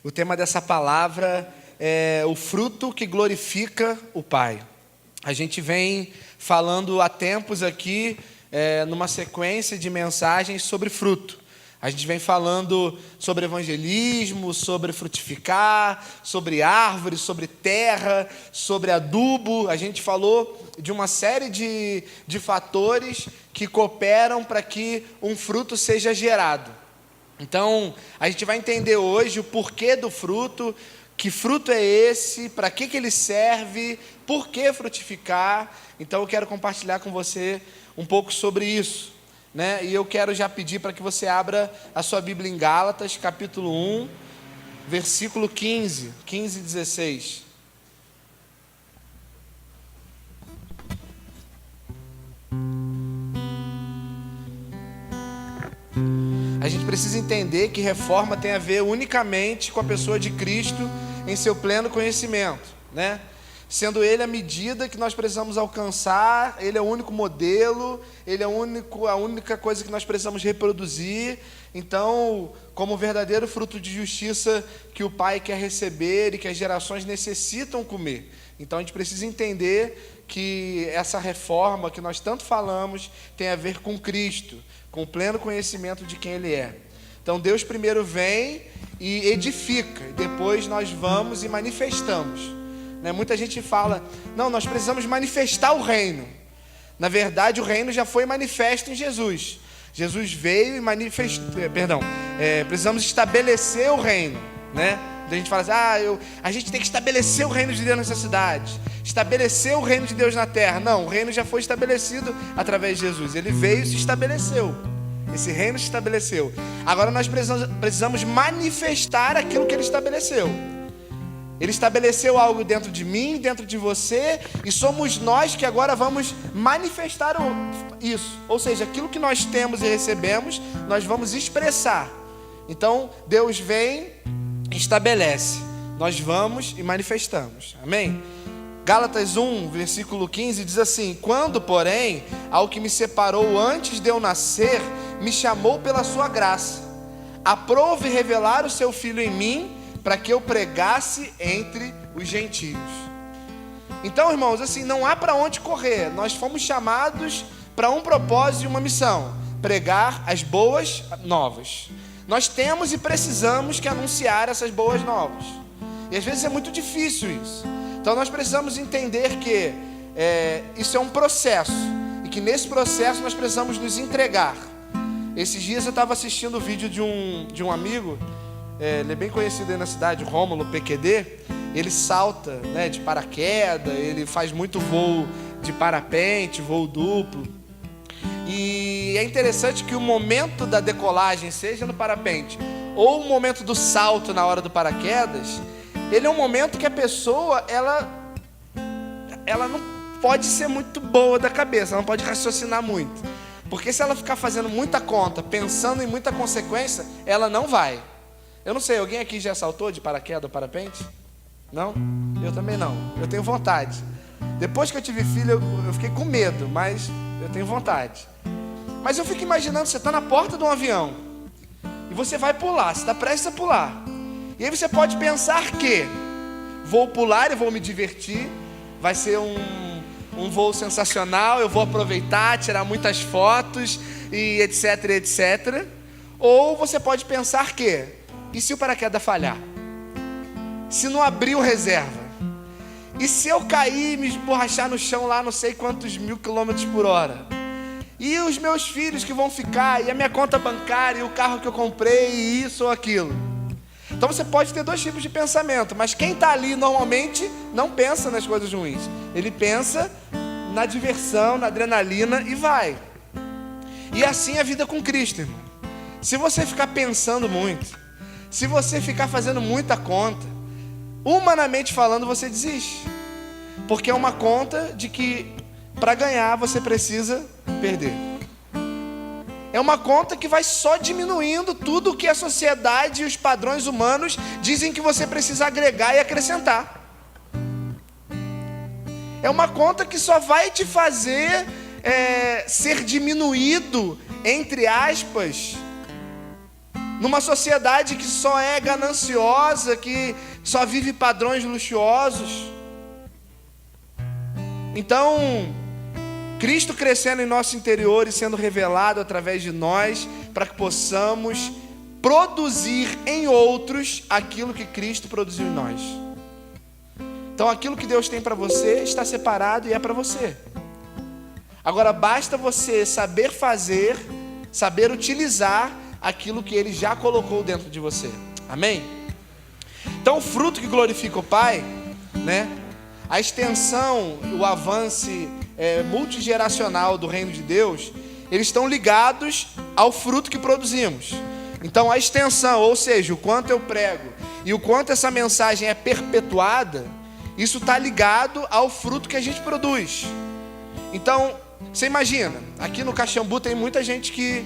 O tema dessa palavra é o fruto que glorifica o Pai. A gente vem falando há tempos aqui, numa sequência de mensagens sobre fruto. A gente vem falando sobre evangelismo, sobre frutificar, sobre árvores, sobre terra, sobre adubo. A gente falou de uma série de fatores que cooperam para que um fruto seja gerado. Então, a gente vai entender hoje o porquê do fruto, que fruto é esse, para que ele serve, por que frutificar. Então, eu quero compartilhar com você um pouco sobre isso, né? E eu quero já pedir para que você abra a sua Bíblia em Gálatas, capítulo 1, versículo 15 e 16. A gente precisa entender que reforma tem a ver unicamente com a pessoa de Cristo em seu pleno conhecimento, né? Sendo Ele a medida que nós precisamos alcançar, Ele é o único modelo, Ele é a única coisa que nós precisamos reproduzir. Então, como verdadeiro fruto de justiça que o Pai quer receber e que as gerações necessitam comer. Então, a gente precisa entender que essa reforma que nós tanto falamos tem a ver com Cristo, com o pleno conhecimento de quem Ele é. Então, Deus primeiro vem e edifica, e depois nós vamos e manifestamos. Muita gente fala, não, nós precisamos manifestar o reino. Na verdade, o reino já foi manifesto em Jesus. Jesus veio e manifestou, precisamos estabelecer o reino, né? A gente fala assim, a gente tem que estabelecer o reino de Deus nessa cidade, estabelecer o reino de Deus na terra. Não, o reino já foi estabelecido através de Jesus. Ele veio e se estabeleceu. Esse reino se estabeleceu. Agora nós precisamos manifestar aquilo que Ele estabeleceu. Ele estabeleceu algo dentro de mim, dentro de você, e somos nós que agora vamos manifestar isso. Ou seja, aquilo que nós temos e recebemos, nós vamos expressar. Então, Deus vem, estabelece. Nós vamos e manifestamos. Amém? Gálatas 1, versículo 15, diz assim: quando, porém, ao que me separou antes de eu nascer, me chamou pela sua graça, aprove revelar o seu Filho em mim, para que eu pregasse entre os gentios. Então, irmãos, assim, não há para onde correr. Nós fomos chamados para um propósito e uma missão: pregar as boas novas. Nós temos e precisamos que anunciar essas boas novas. E às vezes é muito difícil isso. Então nós precisamos entender que isso é um processo, e que nesse processo nós precisamos nos entregar. Esses dias eu estava assistindo o vídeo de um amigo, ele é bem conhecido aí na cidade, Rômulo PQD. Ele salta, de paraquedas, ele faz muito voo de parapente, voo duplo. E é interessante que o momento da decolagem, seja no parapente ou o momento do salto na hora do paraquedas, ele é um momento que a pessoa, ela não pode ser muito boa da cabeça, ela não pode raciocinar muito. Porque se ela ficar fazendo muita conta, pensando em muita consequência, ela não vai. Eu não sei, alguém aqui já saltou de paraquedas ou parapente? Não? Eu também não. Eu tenho vontade. Depois que eu tive filho, eu fiquei com medo, mas eu tenho vontade. Mas eu fico imaginando, você está na porta de um avião e você vai pular, você está prestes a pular. E aí você pode pensar que vou pular e vou me divertir, vai ser um voo sensacional, eu vou aproveitar, tirar muitas fotos e etc, etc. Ou você pode pensar que, e se o paraquedas falhar? Se não abrir o reserva? E se eu cair e me esborrachar no chão lá não sei quantos 1000 km/h? E os meus filhos que vão ficar, e a minha conta bancária, e o carro que eu comprei, e isso ou aquilo? Então você pode ter dois tipos de pensamento, mas quem está ali normalmente não pensa nas coisas ruins. Ele pensa na diversão, na adrenalina e vai. E assim é a vida com Cristo, irmão. Se você ficar pensando muito, se você ficar fazendo muita conta, humanamente falando, você desiste. Porque é uma conta de que para ganhar você precisa perder. É uma conta que vai só diminuindo tudo o que a sociedade e os padrões humanos dizem que você precisa agregar e acrescentar. É uma conta que só vai te fazer ser diminuído, entre aspas, numa sociedade que só é gananciosa, que só vive padrões luxuosos. Então, Cristo crescendo em nosso interior e sendo revelado através de nós, para que possamos produzir em outros aquilo que Cristo produziu em nós. Então, aquilo que Deus tem para você está separado e é para você. Agora, basta você saber fazer, saber utilizar aquilo que Ele já colocou dentro de você. Amém? Então, o fruto que glorifica o Pai, né? A extensão, o avanço multigeracional do reino de Deus, eles estão ligados ao fruto que produzimos. Então, a extensão, ou seja, o quanto eu prego e o quanto essa mensagem é perpetuada, isso está ligado ao fruto que a gente produz. Então, você imagina, aqui no Caxambu tem muita gente que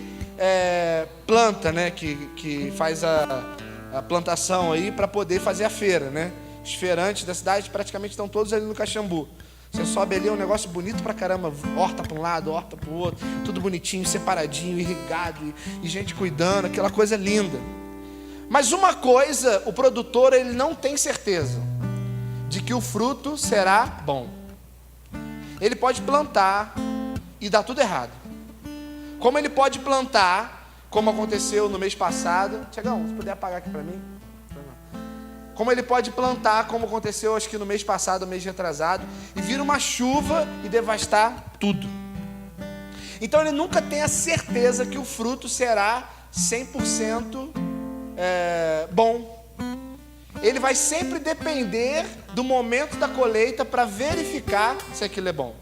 planta, né? Que faz a plantação aí para poder fazer a feira, né? Os feirantes da cidade praticamente estão todos ali no Caxambu. Você sobe ali, é um negócio bonito pra caramba, horta para um lado, horta para o outro, tudo bonitinho, separadinho, irrigado, e gente cuidando, aquela coisa linda. Mas uma coisa, o produtor ele não tem certeza de que o fruto será bom. Ele pode plantar e dar tudo errado. Como ele pode plantar, como aconteceu no mês passado. Tiagão, se puder apagar aqui para mim. Como ele pode plantar, como aconteceu acho que no mês passado, mês retrasado, e vir uma chuva e devastar tudo. Então ele nunca tem a certeza que o fruto será 100% bom. Ele vai sempre depender do momento da colheita para verificar se aquilo é bom.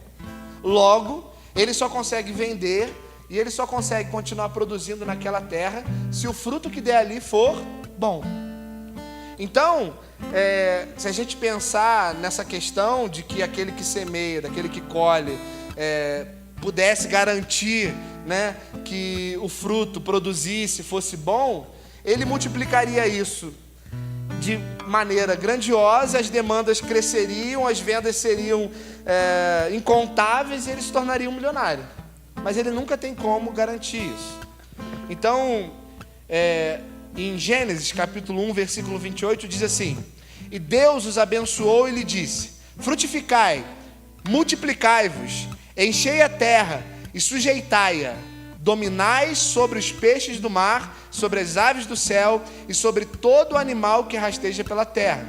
Logo, ele só consegue vender e ele só consegue continuar produzindo naquela terra se o fruto que der ali for bom. Então, se a gente pensar nessa questão de que aquele que semeia, daquele que colhe, pudesse garantir, né, que o fruto produzisse, fosse bom, ele multiplicaria isso de maneira grandiosa, as demandas cresceriam, as vendas seriam incontáveis e ele se tornaria um milionário. Mas ele nunca tem como garantir isso. Então, em Gênesis capítulo 1, versículo 28, diz assim: E Deus os abençoou e lhe disse: Frutificai, multiplicai-vos, enchei a terra e sujeitai-a, dominai sobre os peixes do mar, sobre as aves do céu e sobre todo animal que rasteja pela terra.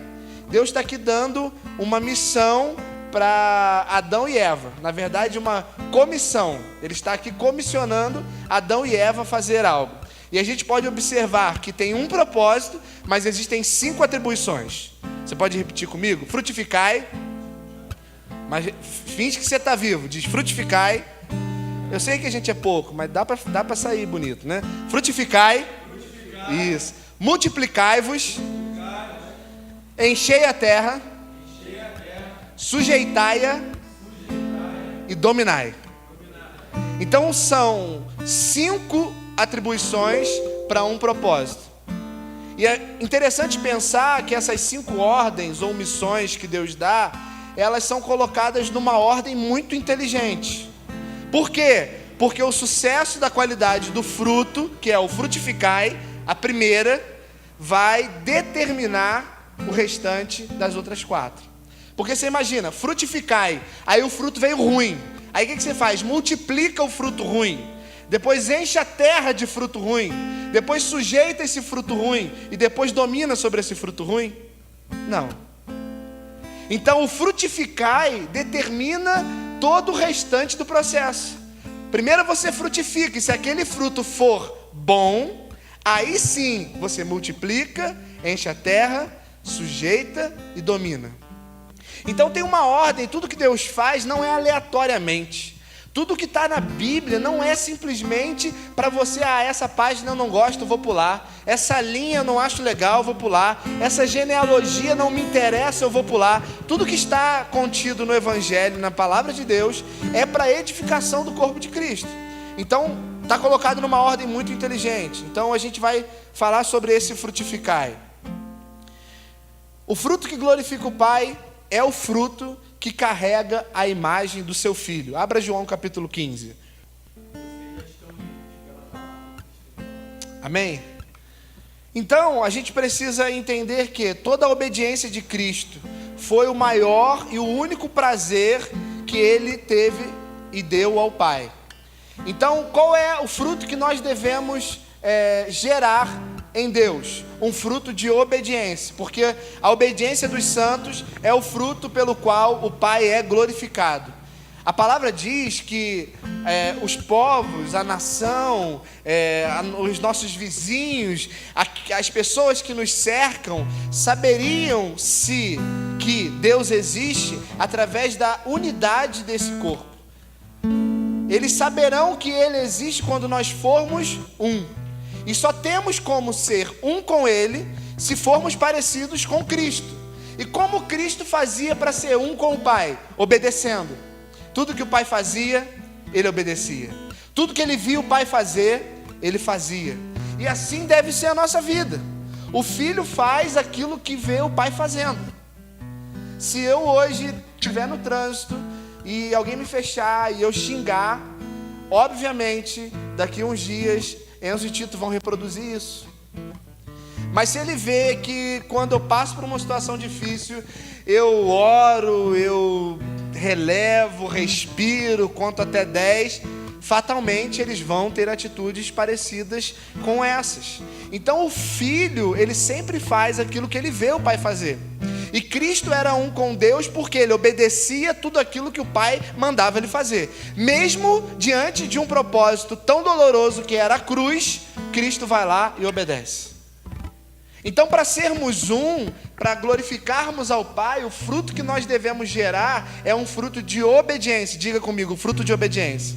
Deus está aqui dando uma missão para Adão e Eva. Na verdade, uma comissão. Ele está aqui comissionando Adão e Eva a fazer algo. E a gente pode observar que tem um propósito, mas existem 5 atribuições. Você pode repetir comigo? Frutificai. Mas finge que você está vivo. Diz frutificai. Eu sei que a gente é pouco, mas dá para sair bonito, né? Frutificai. Isso. Multiplicai-vos. Enchei a terra. Sujeitai-a. E dominai. Então são 5 atribuições para um propósito. E é interessante pensar que essas 5 ordens ou missões que Deus dá, elas são colocadas numa ordem muito inteligente. Por quê? Porque o sucesso da qualidade do fruto, que é o frutificai, a primeira, vai determinar o restante das outras 4. Porque você imagina, frutificai, aí o fruto veio ruim. Aí o que você faz? Multiplica o fruto ruim. Depois enche a terra de fruto ruim. Depois sujeita esse fruto ruim. E depois domina sobre esse fruto ruim? Não. Então o frutificai determina todo o restante do processo. Primeiro você frutifica. E se aquele fruto for bom, aí sim você multiplica, enche a terra, sujeita e domina. Então tem uma ordem. Tudo que Deus faz não é aleatoriamente. Tudo que está na Bíblia não é simplesmente para você, essa página eu não gosto, vou pular. Essa linha eu não acho legal, vou pular. Essa genealogia não me interessa, eu vou pular. Tudo que está contido no Evangelho, na Palavra de Deus, é para a edificação do corpo de Cristo. Então, está colocado numa ordem muito inteligente. Então, a gente vai falar sobre esse frutificai. O fruto que glorifica o Pai é o fruto que carrega a imagem do seu filho. Abra João capítulo 15. Amém? Então, a gente precisa entender que toda a obediência de Cristo foi o maior e o único prazer que ele teve e deu ao Pai. Então, qual é o fruto que nós devemos gerar em Deus? Um fruto de obediência, porque a obediência dos santos é o fruto pelo qual o Pai é glorificado. A palavra diz que os povos, a nação, os nossos vizinhos, as pessoas que nos cercam, saberiam que Deus existe através da unidade desse corpo. Eles saberão que Ele existe quando nós formos um. E só temos como ser um com Ele se formos parecidos com Cristo. E como Cristo fazia para ser um com o Pai? Obedecendo. Tudo que o Pai fazia, Ele obedecia. Tudo que Ele via o Pai fazer, Ele fazia. E assim deve ser a nossa vida. O filho faz aquilo que vê o Pai fazendo. Se eu hoje estiver no trânsito e alguém me fechar e eu xingar, obviamente, daqui a uns dias, Enzo e Tito vão reproduzir isso. Mas se ele vê que quando eu passo por uma situação difícil, eu oro, eu relevo, respiro, conto até 10, fatalmente eles vão ter atitudes parecidas com essas. Então o filho, ele sempre faz aquilo que ele vê o pai fazer. E Cristo era um com Deus porque ele obedecia tudo aquilo que o Pai mandava ele fazer. Mesmo diante de um propósito tão doloroso que era a cruz, Cristo vai lá e obedece. Então, para sermos um, para glorificarmos ao Pai, o fruto que nós devemos gerar é um fruto de obediência. Diga comigo, fruto de obediência.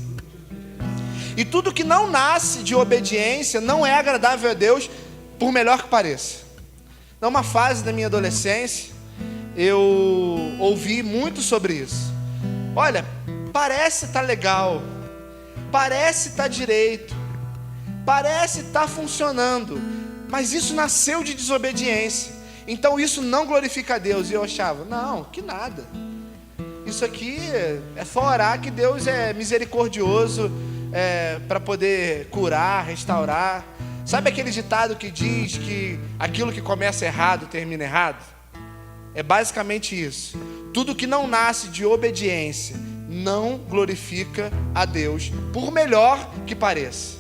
E tudo que não nasce de obediência não é agradável a Deus, por melhor que pareça. Numa fase da minha adolescência, eu ouvi muito sobre isso. Olha, parece estar legal, parece estar direito, parece estar funcionando, mas isso nasceu de desobediência. Então isso não glorifica a Deus. E eu achava, não, que nada. Isso aqui é só orar que Deus é misericordioso para poder curar, restaurar. Sabe aquele ditado que diz que aquilo que começa errado termina errado? É basicamente isso. Tudo que não nasce de obediência não glorifica a Deus, por melhor que pareça.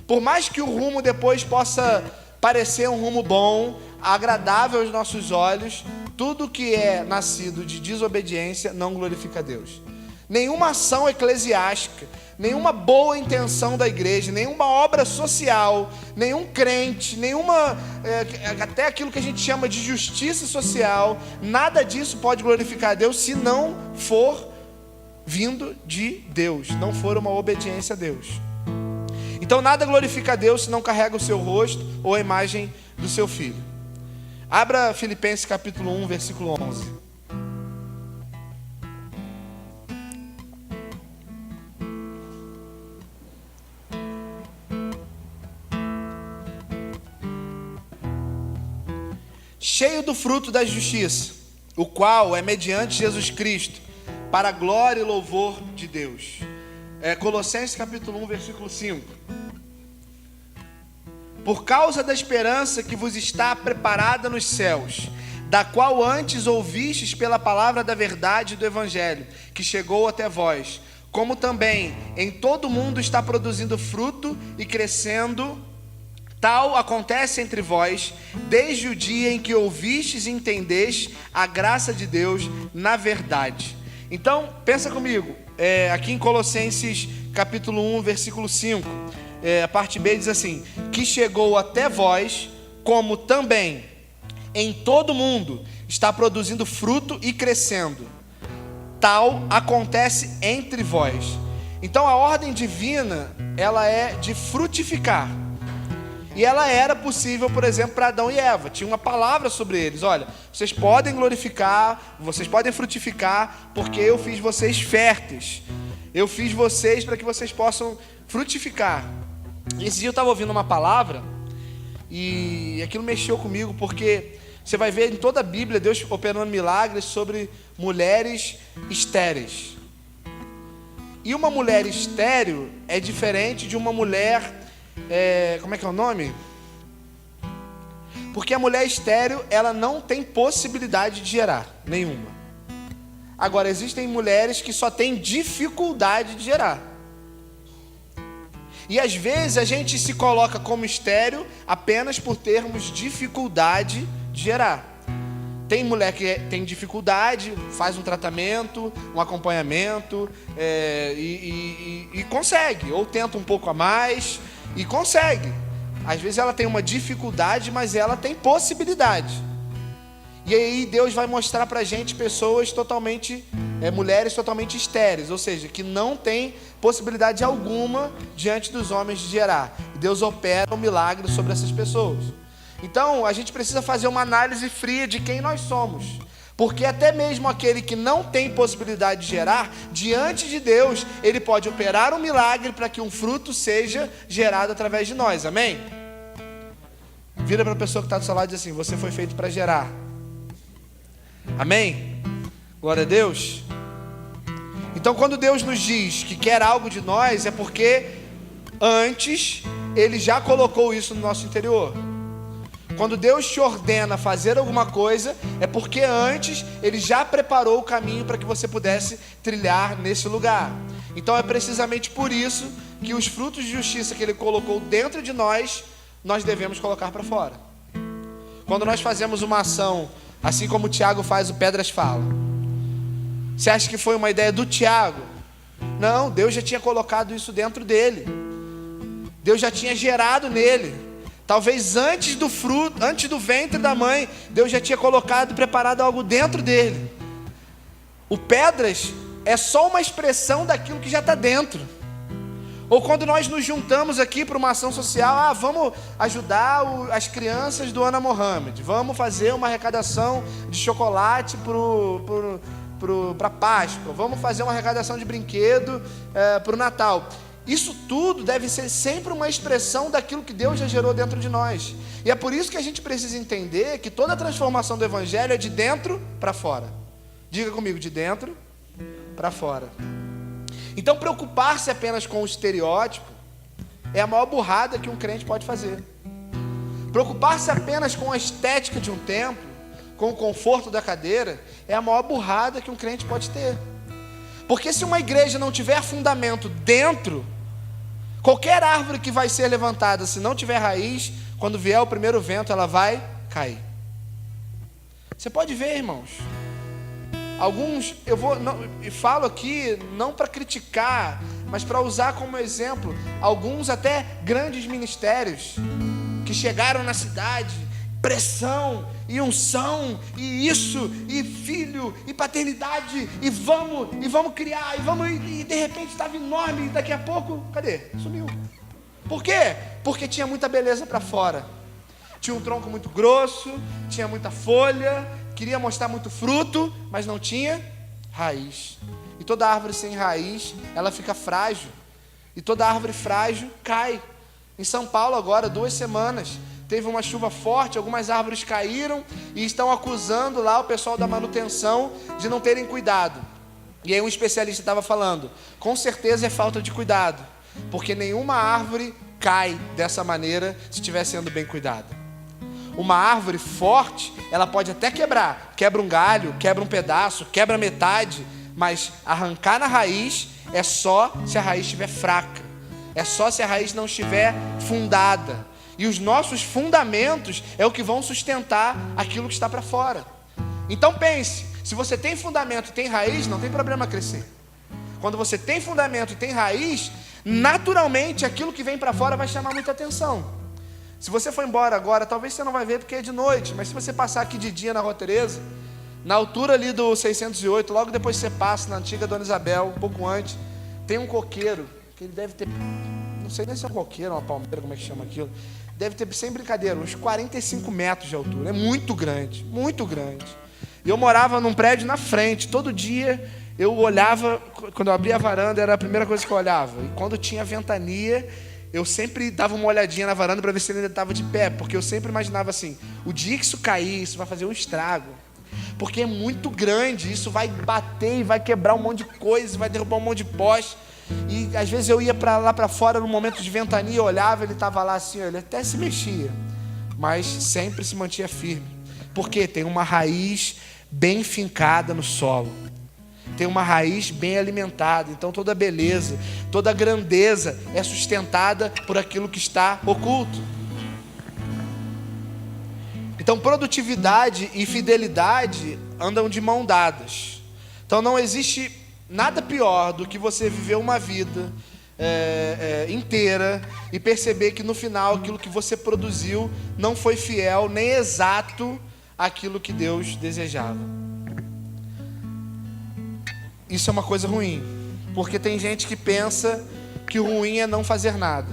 Por mais que o rumo depois possa parecer um rumo bom, agradável aos nossos olhos, tudo que é nascido de desobediência não glorifica a Deus. Nenhuma ação eclesiástica, nenhuma boa intenção da igreja, nenhuma obra social, nenhum crente, até aquilo que a gente chama de justiça social, nada disso pode glorificar a Deus se não for vindo de Deus, não for uma obediência a Deus. Então nada glorifica a Deus se não carrega o seu rosto ou a imagem do seu filho. Abra Filipenses capítulo 1, versículo 11. Cheio do fruto da justiça, o qual é mediante Jesus Cristo, para a glória e louvor de Deus. Colossenses capítulo 1, versículo 5. Por causa da esperança que vos está preparada nos céus, da qual antes ouvistes pela palavra da verdade do Evangelho, que chegou até vós, como também em todo o mundo está produzindo fruto e crescendo. Tal acontece entre vós, desde o dia em que ouvistes e entendestes a graça de Deus na verdade. Então, pensa comigo, aqui em Colossenses capítulo 1, versículo 5, a parte B diz assim, que chegou até vós, como também em todo mundo está produzindo fruto e crescendo. Tal acontece entre vós. Então, a ordem divina, ela é de frutificar. E ela era possível, por exemplo, para Adão e Eva. Tinha uma palavra sobre eles. Olha, vocês podem glorificar, vocês podem frutificar, porque eu fiz vocês férteis. Eu fiz vocês para que vocês possam frutificar. E esse dia eu estava ouvindo uma palavra e aquilo mexeu comigo, porque você vai ver em toda a Bíblia Deus operando milagres sobre mulheres estéreis. E uma mulher estéril é diferente de uma mulher... como é que é o nome? Porque a mulher estéril, ela não tem possibilidade de gerar nenhuma. Agora, existem mulheres que só têm dificuldade de gerar. E às vezes a gente se coloca como estéril apenas por termos dificuldade de gerar. Tem mulher que tem dificuldade, faz um tratamento, um acompanhamento e consegue. Ou tenta um pouco a mais e consegue. Às vezes ela tem uma dificuldade, mas ela tem possibilidade. E aí Deus vai mostrar pra gente pessoas totalmente, mulheres totalmente estéreis, ou seja, que não tem possibilidade alguma diante dos homens de gerar. E Deus opera um milagre sobre essas pessoas. Então a gente precisa fazer uma análise fria de quem nós somos. Porque até mesmo aquele que não tem possibilidade de gerar, diante de Deus, ele pode operar um milagre para que um fruto seja gerado através de nós, amém? Vira para a pessoa que está do seu lado e diz assim: você foi feito para gerar. Amém? Glória a Deus. Então quando Deus nos diz que quer algo de nós, é porque antes Ele já colocou isso no nosso interior. Quando Deus te ordena fazer alguma coisa, é porque antes Ele já preparou o caminho para que você pudesse trilhar nesse lugar. Então é precisamente por isso que os frutos de justiça que Ele colocou dentro de nós, nós devemos colocar para fora. Quando nós fazemos uma ação, assim como o Tiago faz, o Pedras Fala, você acha que foi uma ideia do Tiago? Não, Deus já tinha colocado isso dentro dele. Deus já tinha gerado nele. Talvez antes do fruto, antes do ventre da mãe, Deus já tinha colocado e preparado algo dentro dele. O Pedras é só uma expressão daquilo que já está dentro. Ou quando nós nos juntamos aqui para uma ação social, vamos ajudar as crianças do Ana Mohamed, vamos fazer uma arrecadação de chocolate para Páscoa, vamos fazer uma arrecadação de brinquedo para o Natal. Isso tudo deve ser sempre uma expressão daquilo que Deus já gerou dentro de nós. E é por isso que a gente precisa entender que toda a transformação do Evangelho é de dentro para fora. Diga comigo, de dentro para fora. Então preocupar-se apenas com o estereótipo é a maior burrada que um crente pode fazer. Preocupar-se apenas com a estética de um templo, com o conforto da cadeira, é a maior burrada que um crente pode ter. Porque se uma igreja não tiver fundamento dentro, qualquer árvore que vai ser levantada, se não tiver raiz, quando vier o primeiro vento, ela vai cair. Você pode ver, irmãos, alguns, falo aqui não para criticar, mas para usar como exemplo, alguns até grandes ministérios que chegaram na cidade, pressão e unção e isso e filho e paternidade e vamos criar e de repente estava enorme e daqui a pouco, cadê? Sumiu. Por quê? Porque tinha muita beleza para fora. Tinha um tronco muito grosso, tinha muita folha, queria mostrar muito fruto, mas não tinha raiz. E toda árvore sem raiz, ela fica frágil. E toda árvore frágil cai. Em São Paulo agora, 2 semanas, teve uma chuva forte, algumas árvores caíram e estão acusando lá o pessoal da manutenção de não terem cuidado. E aí um especialista estava falando, com certeza é falta de cuidado, porque nenhuma árvore cai dessa maneira se estiver sendo bem cuidada. Uma árvore forte, ela pode até quebra um galho, quebra um pedaço, quebra metade, mas arrancar na raiz é só se a raiz estiver fraca, é só se a raiz não estiver fundada. E os nossos fundamentos é o que vão sustentar aquilo que está para fora. Então pense, se você tem fundamento e tem raiz, não tem problema crescer. Quando você tem fundamento e tem raiz, naturalmente aquilo que vem para fora vai chamar muita atenção. Se você for embora agora, talvez você não vai ver porque é de noite, mas se você passar aqui de dia na Rua Tereza, na altura ali do 608, logo depois você passa na antiga Dona Isabel, um pouco antes, tem um coqueiro, que ele deve ter, não sei nem se é um coqueiro, uma palmeira, como é que chama aquilo, deve ter, sem brincadeira, uns 45 metros de altura, é muito grande, muito grande. E eu morava num prédio na frente, todo dia eu olhava, quando eu abria a varanda, era a primeira coisa que eu olhava, e quando tinha ventania, eu sempre dava uma olhadinha na varanda para ver se ele ainda estava de pé, porque eu sempre imaginava assim, o dia que isso cair, isso vai fazer um estrago, porque é muito grande, isso vai bater e vai quebrar um monte de coisa, vai derrubar um monte de poste. E às vezes eu ia lá para fora no momento de ventania, olhava, ele estava lá assim, ele até se mexia, mas sempre se mantinha firme. Porque tem uma raiz bem fincada no solo. Tem uma raiz bem alimentada. Então toda beleza, toda grandeza é sustentada por aquilo que está oculto. Então produtividade e fidelidade andam de mão dadas. Então não existe nada pior do que você viver uma vida inteira e perceber que no final aquilo que você produziu não foi fiel nem exato àquilo que Deus desejava. Isso é uma coisa ruim, porque tem gente que pensa que o ruim é não fazer nada.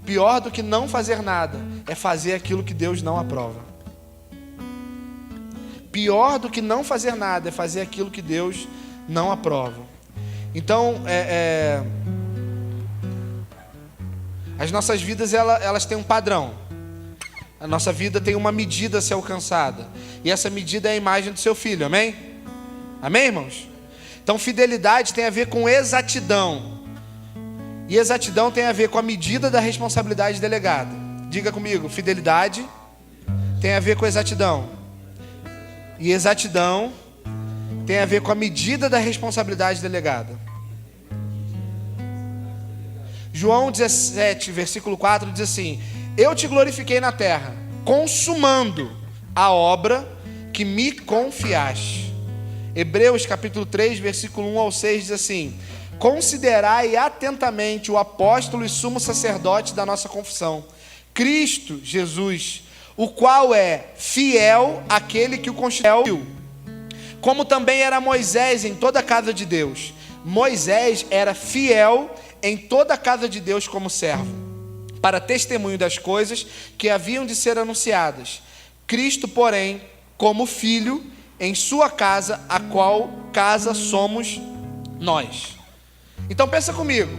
Pior do que não fazer nada é fazer aquilo que Deus não aprova. Pior do que não fazer nada é fazer aquilo que Deus não aprova. Então, as nossas vidas elas têm um padrão. A nossa vida tem uma medida a ser alcançada. E essa medida é a imagem do seu filho, amém? Amém, irmãos? Então fidelidade tem a ver com exatidão. E exatidão tem a ver com a medida da responsabilidade delegada. Diga comigo, fidelidade tem a ver com exatidão. E exatidão tem a ver com a medida da responsabilidade delegada. João 17, versículo 4 diz assim: eu te glorifiquei na terra, consumando a obra que me confiaste. Hebreus capítulo 3, versículo 1 ao 6 diz assim: considerai atentamente o apóstolo e sumo sacerdote da nossa confissão, Cristo Jesus, o qual é fiel àquele que o constituiu, como também era Moisés em toda a casa de Deus. Moisés era fiel em toda a casa de Deus como servo, para testemunho das coisas que haviam de ser anunciadas. Cristo, porém, como filho em sua casa, a qual casa somos nós. Então pensa comigo,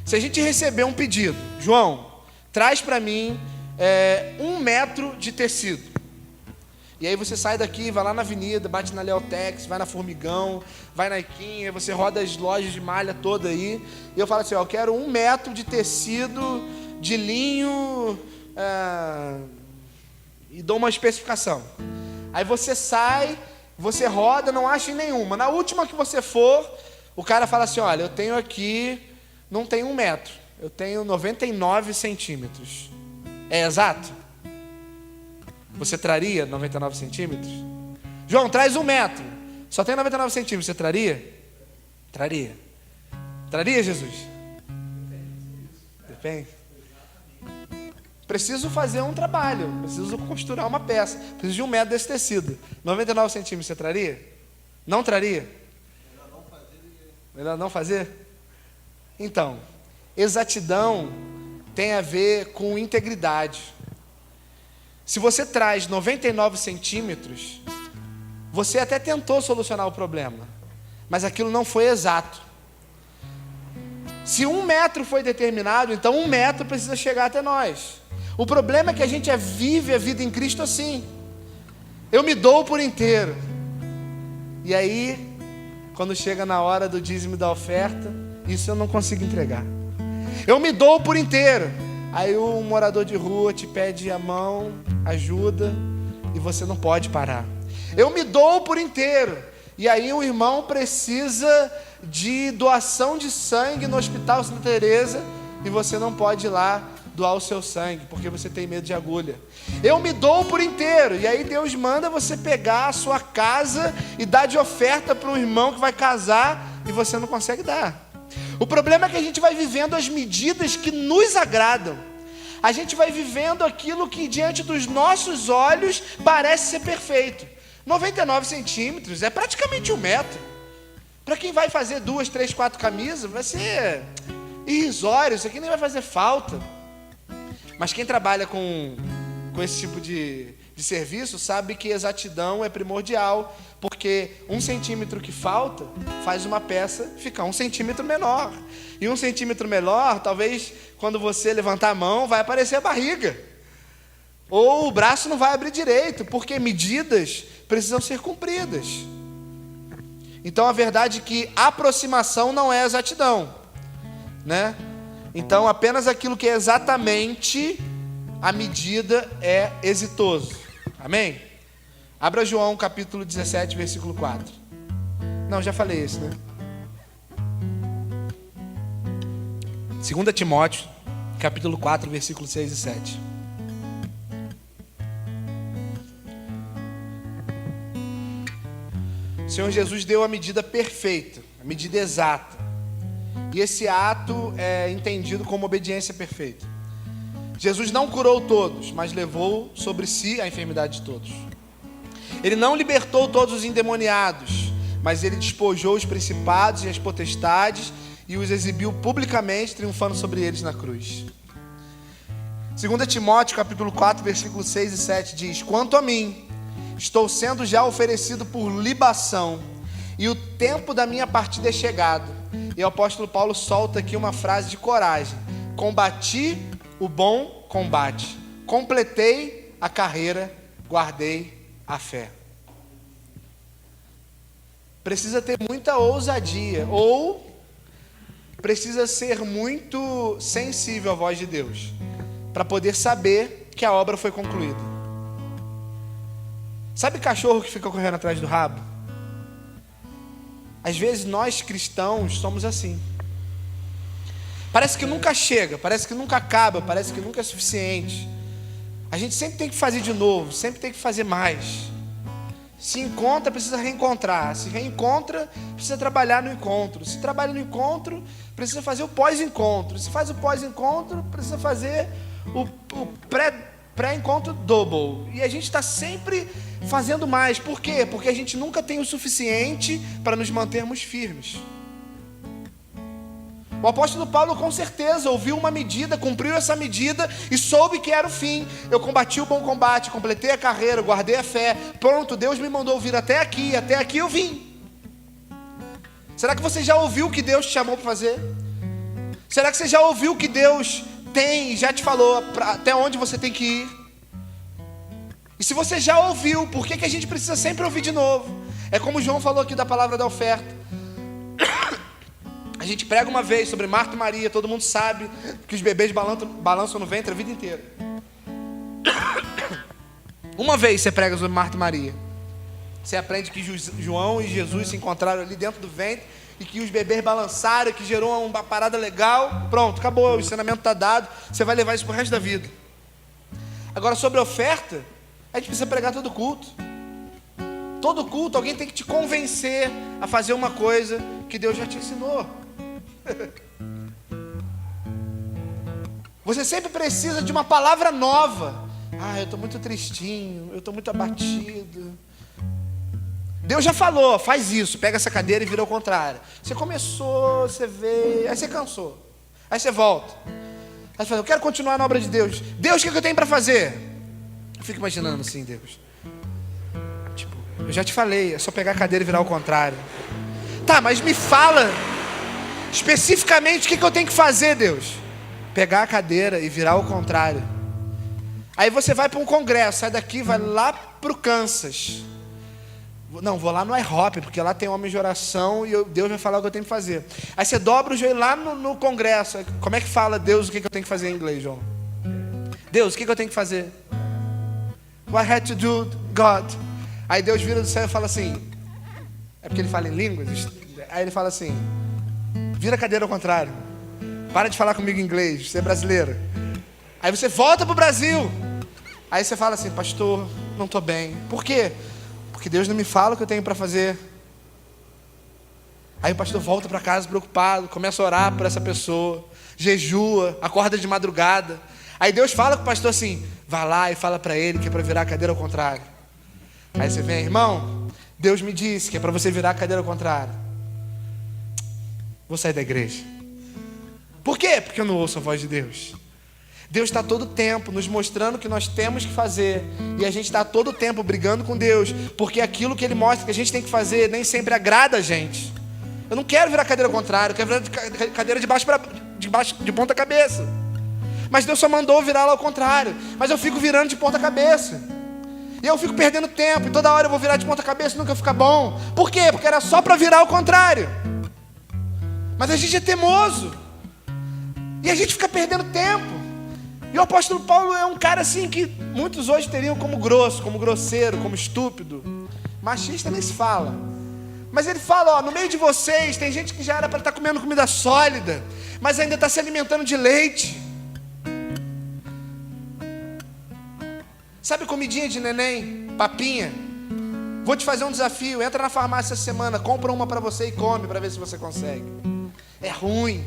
se a gente receber um pedido: João, traz para mim 1 metro de tecido. E aí você sai daqui, vai lá na avenida, bate na Leotex, vai na Formigão, vai na Iquinha, você roda as lojas de malha toda aí, e eu falo assim: eu quero 1 metro de tecido de linho, e dou uma especificação. Aí você sai, você roda, não acha em nenhuma. Na última que você for, o cara fala assim: olha, eu tenho aqui, não tem 1 metro, eu tenho 99 centímetros. É exato? Você traria 99 centímetros? João, traz 1 metro, só tem 99 centímetros, você traria? Traria. Traria, Jesus? Depende. Preciso fazer um trabalho, preciso costurar uma peça, preciso de 1 metro desse tecido. 99 centímetros, você traria? Não traria? Melhor não fazer? Então, exatidão tem a ver com integridade. Se você traz 99 centímetros, você até tentou solucionar o problema, mas aquilo não foi exato. Se 1 metro foi determinado, então 1 metro precisa chegar até nós. O problema é que a gente vive a vida em Cristo assim: eu me dou por inteiro, e aí quando chega na hora do dízimo e da oferta, isso eu não consigo entregar. Eu me dou por inteiro, aí um morador de rua te pede a mão, ajuda, e você não pode parar. Eu me dou por inteiro, e aí um irmão precisa de doação de sangue no Hospital Santa Teresa, e você não pode ir lá doar o seu sangue, porque você tem medo de agulha. Eu me dou por inteiro, e aí Deus manda você pegar a sua casa e dar de oferta para um irmão que vai casar, e você não consegue dar. O problema é que a gente vai vivendo as medidas que nos agradam. A gente vai vivendo aquilo que diante dos nossos olhos parece ser perfeito. 99 centímetros é praticamente 1 metro. Para quem vai fazer 2, 3, 4 camisas, vai ser irrisório, isso aqui nem vai fazer falta. Mas quem trabalha com esse tipo de serviço sabe que exatidão é primordial, porque 1 centímetro que falta faz uma peça ficar 1 centímetro menor. E 1 centímetro menor, talvez quando você levantar a mão vai aparecer a barriga, ou o braço não vai abrir direito, porque medidas precisam ser cumpridas. Então a verdade é que aproximação não é exatidão, né? Então apenas aquilo que é exatamente à medida é exitoso. Amém? Abra João capítulo 17, versículo 4. Não, já falei isso, né? 2 Timóteo, capítulo 4, versículos 6 e 7. O Senhor Jesus deu a medida perfeita, a medida exata. E esse ato é entendido como obediência perfeita. Jesus não curou todos, mas levou sobre si a enfermidade de todos. Ele não libertou todos os endemoniados, mas ele despojou os principados e as potestades e os exibiu publicamente, triunfando sobre eles na cruz. 2 Timóteo capítulo 4, versículos 6 e 7 diz: quanto a mim, estou sendo já oferecido por libação, e o tempo da minha partida é chegado. E o apóstolo Paulo solta aqui uma frase de coragem: combati o bom combate, completei a carreira, guardei a fé. Precisa ter muita ousadia, ou precisa ser muito sensível à voz de Deus, para poder saber que a obra foi concluída. Sabe cachorro que fica correndo atrás do rabo? Às vezes nós cristãos somos assim. Parece que nunca chega, parece que nunca acaba, parece que nunca é suficiente. A gente sempre tem que fazer de novo, sempre tem que fazer mais. Se encontra, precisa reencontrar. Se reencontra, precisa trabalhar no encontro. Se trabalha no encontro, precisa fazer o pós-encontro. Se faz o pós-encontro, precisa fazer o pré-encontro double. E a gente está sempre fazendo mais. Por quê? Porque a gente nunca tem o suficiente para nos mantermos firmes. O apóstolo Paulo com certeza ouviu uma medida, cumpriu essa medida e soube que era o fim. Eu combati o bom combate, completei a carreira, guardei a fé. Pronto, Deus me mandou vir até aqui eu vim. Será que você já ouviu o que Deus te chamou para fazer? Será que você já ouviu o que Deus tem e já te falou até onde você tem que ir? E se você já ouviu, por que a gente precisa sempre ouvir de novo? É como o João falou aqui da palavra da oferta. A gente prega uma vez sobre Marta e Maria, todo mundo sabe que os bebês balançam no ventre a vida inteira. Uma vez você prega sobre Marta e Maria, você aprende que João e Jesus se encontraram ali dentro do ventre e que os bebês balançaram, que gerou uma parada legal. Pronto, acabou, o ensinamento está dado, você vai levar isso para o resto da vida. Agora, sobre a oferta, a gente precisa pregar todo culto. Todo culto, alguém tem que te convencer a fazer uma coisa que Deus já te ensinou. Você sempre precisa de uma palavra nova. Eu estou muito tristinho, eu estou muito abatido. Deus já falou, faz isso, pega essa cadeira e vira ao contrário. Você começou, você veio, aí você cansou, aí você volta. Aí você fala, eu quero continuar na obra de Deus. Deus, o que eu tenho para fazer? Eu fico imaginando assim, Deus. Tipo, eu já te falei, é só pegar a cadeira e virar ao contrário. Tá, mas me fala especificamente o que eu tenho que fazer, Deus. Pegar a cadeira e virar ao contrário. Aí você vai para um congresso, sai daqui, vai lá para o Kansas. Não, vou lá no IHOP, porque lá tem homem de oração e Deus vai falar o que eu tenho que fazer. Aí você dobra o joelho lá no congresso. Como é que fala Deus o que eu tenho que fazer em inglês, João? Deus, o que eu tenho que fazer? What I had to do, God? Aí Deus vira do céu e fala assim, é porque ele fala em línguas. Aí ele fala assim, vira a cadeira ao contrário. Para de falar comigo em inglês, você é brasileiro. Aí você volta para o Brasil. Aí você fala assim, pastor, não estou bem. Por quê? Porque Deus não me fala o que eu tenho para fazer. Aí o pastor volta para casa preocupado, começa a orar por essa pessoa, jejua, acorda de madrugada. Aí Deus fala com o pastor assim, vai lá e fala para ele que é para virar a cadeira ao contrário. Aí você vem, irmão, Deus me disse que é para você virar a cadeira ao contrário. Vou sair da igreja. Por quê? Porque eu não ouço a voz de Deus. Deus está todo tempo nos mostrando o que nós temos que fazer. E a gente está todo tempo brigando com Deus, porque aquilo que Ele mostra que a gente tem que fazer nem sempre agrada a gente. Eu não quero virar cadeira ao contrário, eu quero virar cadeira de ponta cabeça. Mas Deus só mandou virar lá ao contrário. Mas eu fico virando de ponta cabeça. E eu fico perdendo tempo. E toda hora eu vou virar de ponta cabeça e nunca fica bom. Por quê? Porque era só para virar ao contrário. Mas a gente é teimoso. E a gente fica perdendo tempo. E o apóstolo Paulo é um cara assim que muitos hoje teriam como grosso, como grosseiro, como estúpido. Machista nem se fala. Mas ele fala, ó, no meio de vocês tem gente que já era para estar comendo comida sólida, mas ainda está se alimentando de leite. Sabe comidinha de neném, papinha? Vou te fazer um desafio, entra na farmácia essa semana, compra uma para você e come para ver se você consegue. É ruim,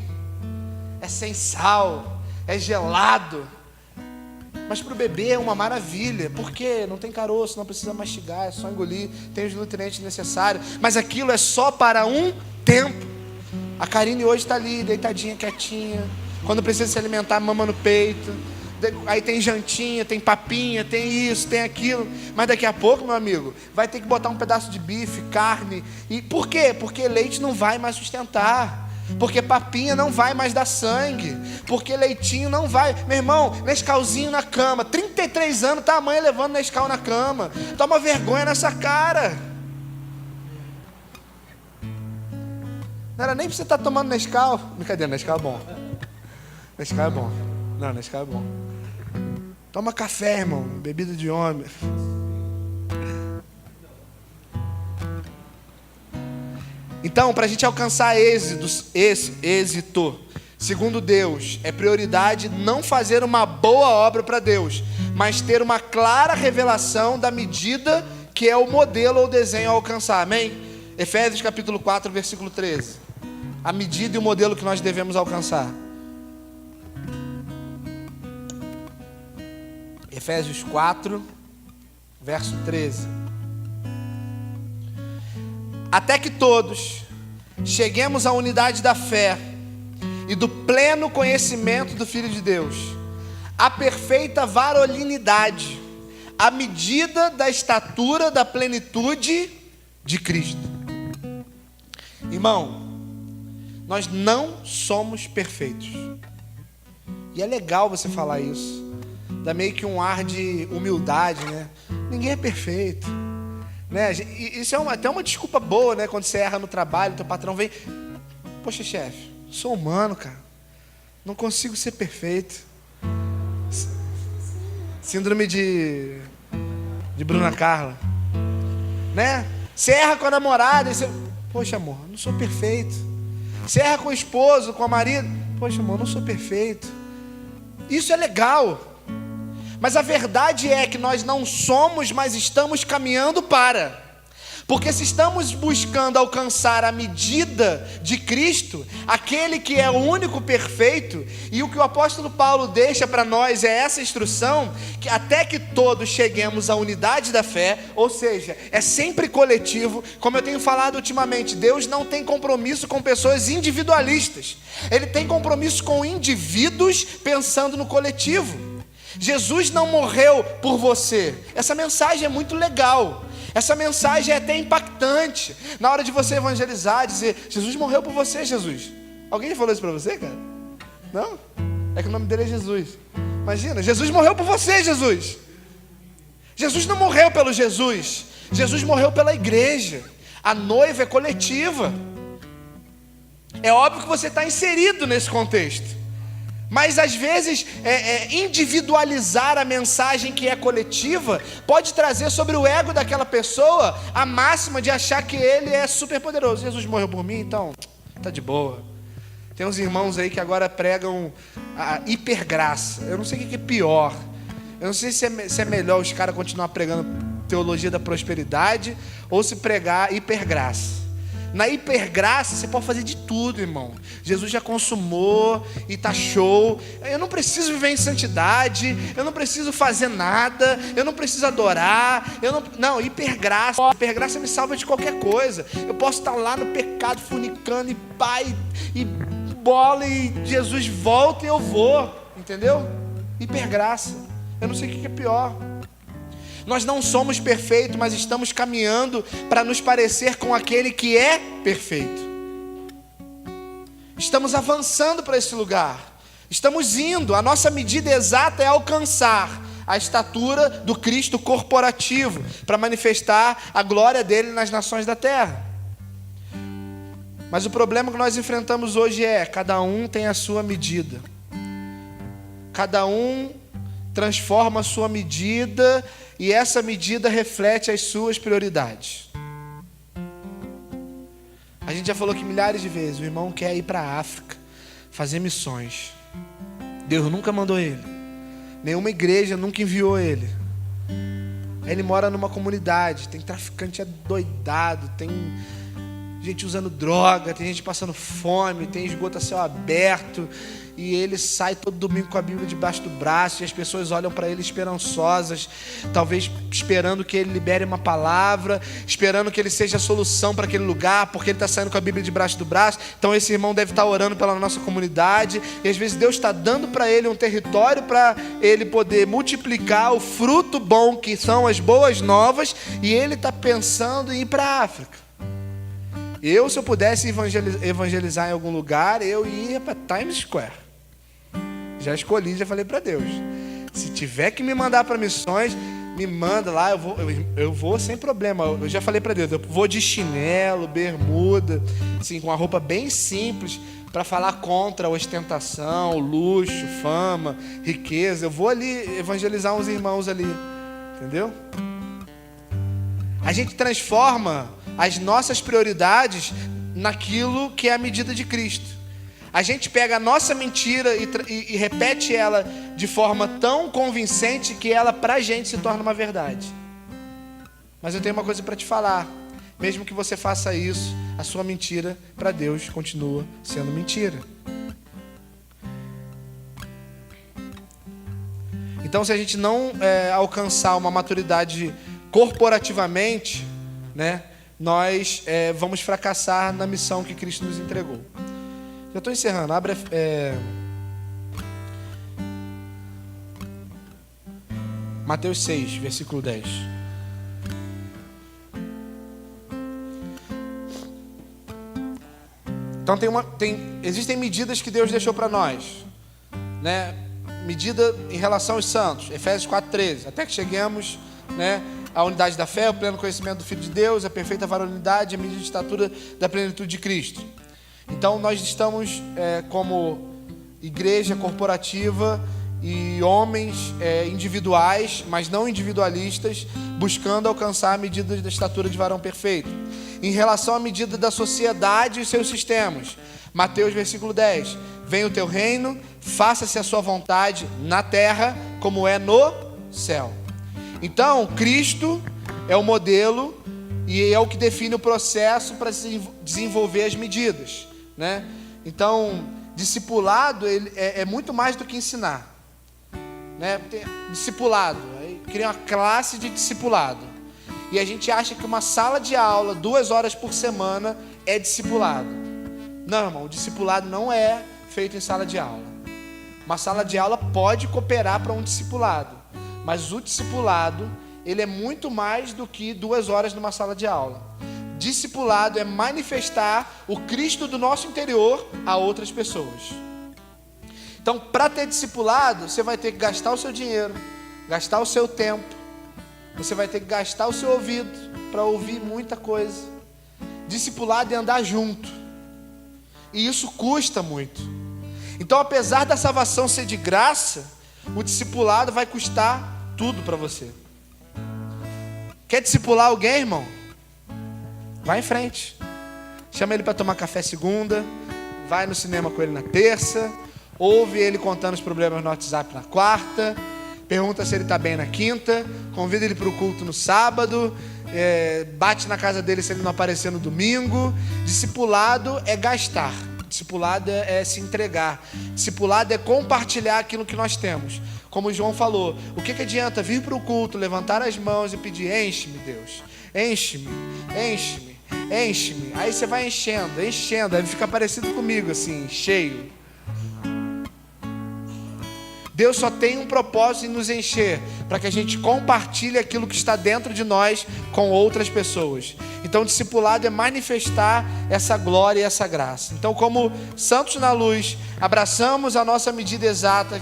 é sem sal, é gelado, mas para o bebê é uma maravilha, porque não tem caroço, não precisa mastigar, é só engolir, tem os nutrientes necessários, mas aquilo é só para um tempo. A Karine hoje está ali, deitadinha, quietinha, quando precisa se alimentar, mama no peito, aí tem jantinha, tem papinha, tem isso, tem aquilo, mas daqui a pouco, meu amigo, vai ter que botar um pedaço de bife, carne, e por quê? Porque leite não vai mais sustentar. Porque papinha não vai mais dar sangue, porque leitinho não vai. Meu irmão, Nescauzinho na cama, 33 anos, tá a mãe levando Nescau na cama. Toma vergonha nessa cara. Não era nem pra você estar tomando Nescau. Brincadeira, Nescau é bom. Nescau é bom. Não, Nescau é bom. Toma café, irmão, bebida de homem. Então, para a gente alcançar êxito, segundo Deus, é prioridade não fazer uma boa obra para Deus, mas ter uma clara revelação da medida que é o modelo ou desenho a alcançar, amém? Efésios capítulo 4, versículo 13. A medida e o modelo que nós devemos alcançar. Efésios 4, verso 13. Até que todos cheguemos à unidade da fé e do pleno conhecimento do Filho de Deus, à perfeita varolinidade, à medida da estatura da plenitude de Cristo. Irmão, nós não somos perfeitos. E é legal você falar isso. Dá meio que um ar de humildade, né? Ninguém é perfeito. Né? Isso é até uma desculpa boa, né? Quando você erra no trabalho, teu patrão vem, poxa, chefe, sou humano, cara, não consigo ser perfeito. Síndrome de Bruna Carla, né? Você erra com a namorada e você, poxa, amor, não sou perfeito. Você erra com o esposo, com a marido, poxa, amor, não sou perfeito. Isso é legal. Mas a verdade é que nós não somos, mas estamos caminhando para. Porque se estamos buscando alcançar a medida de Cristo, aquele que é o único perfeito, e o que o apóstolo Paulo deixa para nós é essa instrução, que até que todos cheguemos à unidade da fé, ou seja, é sempre coletivo, como eu tenho falado ultimamente, Deus não tem compromisso com pessoas individualistas, Ele tem compromisso com indivíduos pensando no coletivo. Jesus não morreu por você. Essa mensagem é muito legal. Essa mensagem é até impactante. Na hora de você evangelizar, dizer, Jesus morreu por você, Jesus. Alguém falou isso para você, cara? Não? É que o nome dele é Jesus. Imagina, Jesus morreu por você, Jesus. Jesus não morreu pelo Jesus. Jesus morreu pela igreja. A noiva é coletiva. É óbvio que você está inserido nesse contexto. Mas às vezes individualizar a mensagem que é coletiva pode trazer sobre o ego daquela pessoa a máxima de achar que ele é super poderoso. Jesus morreu por mim, então tá de boa. Tem uns irmãos aí que agora pregam a hipergraça. Eu não sei o que é pior. Eu não sei se é melhor os caras continuar pregando teologia da prosperidade ou se pregar hipergraça. Na hipergraça você pode fazer de tudo, irmão. Jesus já consumou e tá show. Eu não preciso viver em santidade, eu não preciso fazer nada, eu não preciso adorar. Não, hipergraça. Hipergraça me salva de qualquer coisa. Eu posso estar lá no pecado, funicando, e pai, e bola, e Jesus volta e eu vou. Entendeu? Hipergraça. Eu não sei o que é pior. Nós não somos perfeitos, mas estamos caminhando para nos parecer com aquele que é perfeito. Estamos avançando para esse lugar. Estamos indo. A nossa medida exata é alcançar a estatura do Cristo corporativo, para manifestar a glória dele nas nações da terra. Mas o problema que nós enfrentamos hoje é, cada um tem a sua medida. cada um transforma a sua medida e essa medida reflete as suas prioridades. A gente já falou aqui milhares de vezes, o irmão quer ir para a África, fazer missões. Deus nunca mandou ele. Nenhuma igreja nunca enviou ele. Ele mora numa comunidade, tem traficante adoidado, tem gente usando droga, tem gente passando fome, tem esgoto a céu aberto, e ele sai todo domingo com a Bíblia debaixo do braço, e as pessoas olham para ele esperançosas, talvez esperando que ele libere uma palavra, esperando que ele seja a solução para aquele lugar, porque ele está saindo com a Bíblia debaixo do braço. Então esse irmão deve estar orando pela nossa comunidade, e às vezes Deus está dando para ele um território para ele poder multiplicar o fruto bom que são as boas novas, e ele está pensando em ir para a África. Se eu pudesse evangelizar em algum lugar, eu ia para Times Square. Já escolhi, já falei para Deus. Se tiver que me mandar para missões, me manda lá, eu vou sem problema. Eu já falei para Deus, eu vou de chinelo, bermuda, assim, com uma roupa bem simples, para falar contra a ostentação, luxo, fama, riqueza. Eu vou ali evangelizar uns irmãos ali, entendeu? A gente transforma as nossas prioridades naquilo que é a medida de Cristo. A gente pega a nossa mentira e repete ela de forma tão convincente que ela pra gente se torna uma verdade. Mas eu tenho uma coisa para te falar. Mesmo que você faça isso, a sua mentira para Deus continua sendo mentira. Então, se a gente não alcançar uma maturidade corporativamente, né, nós vamos fracassar na missão que Cristo nos entregou. Já estou encerrando. Abre Mateus 6, versículo 10. Então existem medidas que Deus deixou para nós, né? Medida em relação aos santos, Efésios 4:13, até que cheguemos, né, à unidade da fé, o pleno conhecimento do Filho de Deus, a perfeita varonilidade, a medida de estatura da plenitude de Cristo. Então nós estamos como igreja corporativa e homens individuais, mas não individualistas, buscando alcançar a medida da estatura de varão perfeito. Em relação à medida da sociedade e seus sistemas, Mateus versículo 10, venha o teu reino, faça-se a sua vontade na terra como é no céu. Então Cristo é o modelo e é o que define o processo para desenvolver as medidas, né? Então, discipulado ele é muito mais do que ensinar, né? Tem discipulado, aí cria uma classe de discipulado, e a gente acha que uma sala de aula 2 horas por semana é discipulado. Não, irmão, o discipulado não é feito em sala de aula. Uma sala de aula pode cooperar para um discipulado, mas o discipulado ele é muito mais do que 2 horas numa sala de aula. Discipulado é manifestar o Cristo do nosso interior a outras pessoas. Então, para ter discipulado, você vai ter que gastar o seu dinheiro, gastar o seu tempo, você vai ter que gastar o seu ouvido para ouvir muita coisa. Discipulado é andar junto, e isso custa muito. Então, apesar da salvação ser de graça, o discipulado vai custar tudo para você. Quer discipular alguém, irmão? Vai em frente. Chama ele para tomar café segunda, vai no cinema com ele na terça, ouve ele contando os problemas no WhatsApp na quarta, pergunta se ele está bem na quinta, convida ele para o culto no sábado, bate na casa dele se ele não aparecer no domingo. Discipulado é gastar, discipulado é se entregar, discipulado é compartilhar aquilo que nós temos. Como o João falou, o que adianta vir para o culto, levantar as mãos e pedir, enche-me Deus, enche-me, enche-me, enche-me. Aí você vai enchendo, aí fica parecido comigo assim, cheio. Deus só tem um propósito em nos encher, para que a gente compartilhe aquilo que está dentro de nós com outras pessoas. Então, o discipulado é manifestar essa glória e essa graça. Então, como santos na luz, abraçamos a nossa medida exata,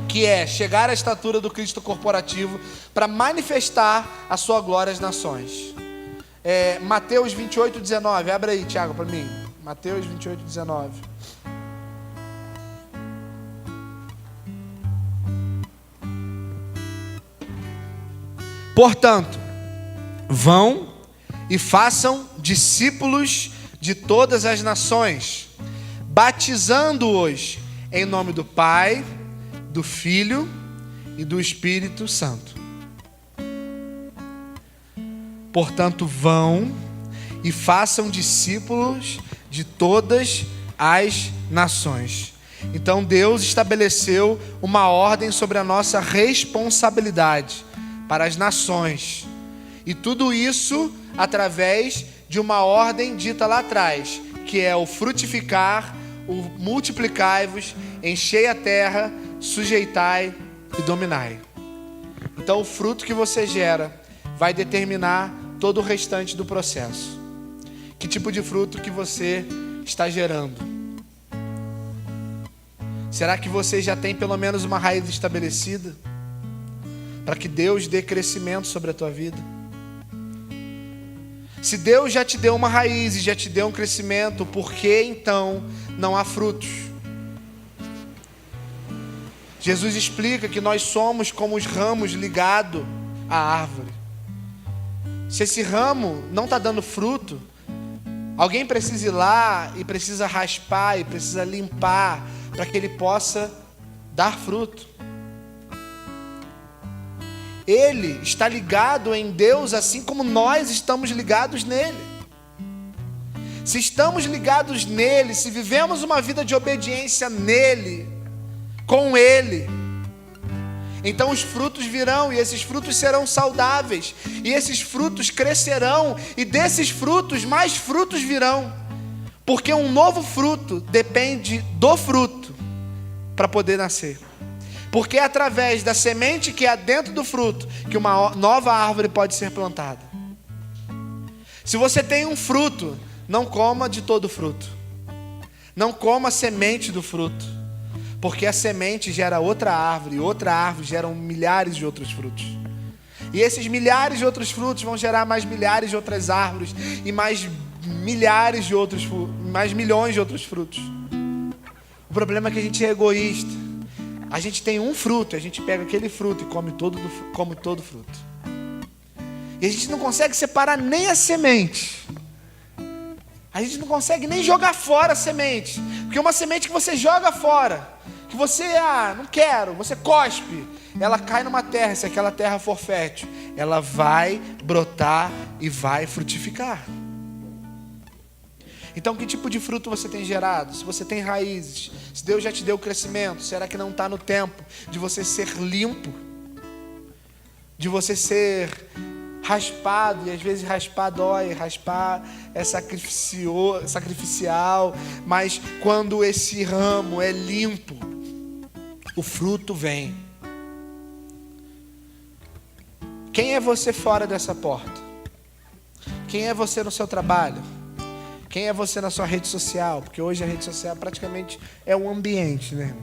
que é chegar à estatura do Cristo corporativo, para manifestar a sua glória às nações. Mateus 28:19, abre aí, Tiago, para mim. Mateus 28:19. Portanto, vão e façam discípulos de todas as nações, batizando-os em nome do Pai, do Filho e do Espírito Santo. Portanto, vão e façam discípulos de todas as nações. Então Deus estabeleceu uma ordem sobre a nossa responsabilidade para as nações. E tudo isso através de uma ordem dita lá atrás, que é o frutificar, o multiplicai-vos, enchei a terra, sujeitai e dominai. Então o fruto que você gera vai determinar todo o restante do processo. Que tipo de fruto que você está gerando? Será que você já tem pelo menos uma raiz estabelecida? Para que Deus dê crescimento sobre a tua vida? Se Deus já te deu uma raiz e já te deu um crescimento, por que então não há frutos? Jesus explica que nós somos como os ramos ligados à árvore. Se esse ramo não está dando fruto, alguém precisa ir lá e precisa raspar e precisa limpar para que ele possa dar fruto. Ele está ligado em Deus assim como nós estamos ligados nele. Se estamos ligados nele, se vivemos uma vida de obediência nele, com ele, então os frutos virão e esses frutos serão saudáveis. E esses frutos crescerão e desses frutos mais frutos virão. Porque um novo fruto depende do fruto para poder nascer. Porque é através da semente que há dentro do fruto que uma nova árvore pode ser plantada. Se você tem um fruto, não coma de todo o fruto. Não coma a semente do fruto. Porque a semente gera outra árvore geram milhares de outros frutos. E esses milhares de outros frutos vão gerar mais milhares de outras árvores e mais milhares de outros, mais milhões de outros frutos. O problema é que a gente é egoísta. A gente tem um fruto, a gente pega aquele fruto e come todo fruto. E a gente não consegue separar nem a semente. A gente não consegue nem jogar fora a semente. Porque uma semente que você joga fora, que você, não quero, você cospe, ela cai numa terra, se aquela terra for fértil, ela vai brotar e vai frutificar. Então, que tipo de fruto você tem gerado? Se você tem raízes, se Deus já te deu crescimento, será que não está no tempo de você ser limpo? De você ser raspado, e às vezes raspar dói, raspar é sacrificial, mas quando esse ramo é limpo, o fruto vem. Quem é você fora dessa porta? Quem é você no seu trabalho? Quem é você na sua rede social? Porque hoje a rede social praticamente é um ambiente, né?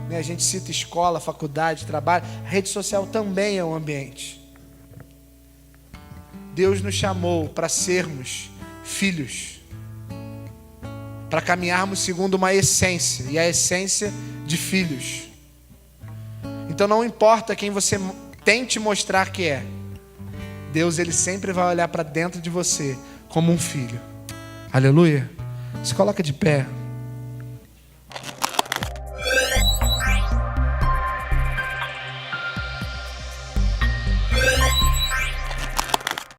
A gente cita escola, faculdade, trabalho. A rede social também é um ambiente. Deus nos chamou para sermos filhos, para caminharmos segundo uma essência, e a essência de filhos. Então não importa quem você tente mostrar que é, Deus ele sempre vai olhar para dentro de você como um filho. Aleluia. Se coloca de pé.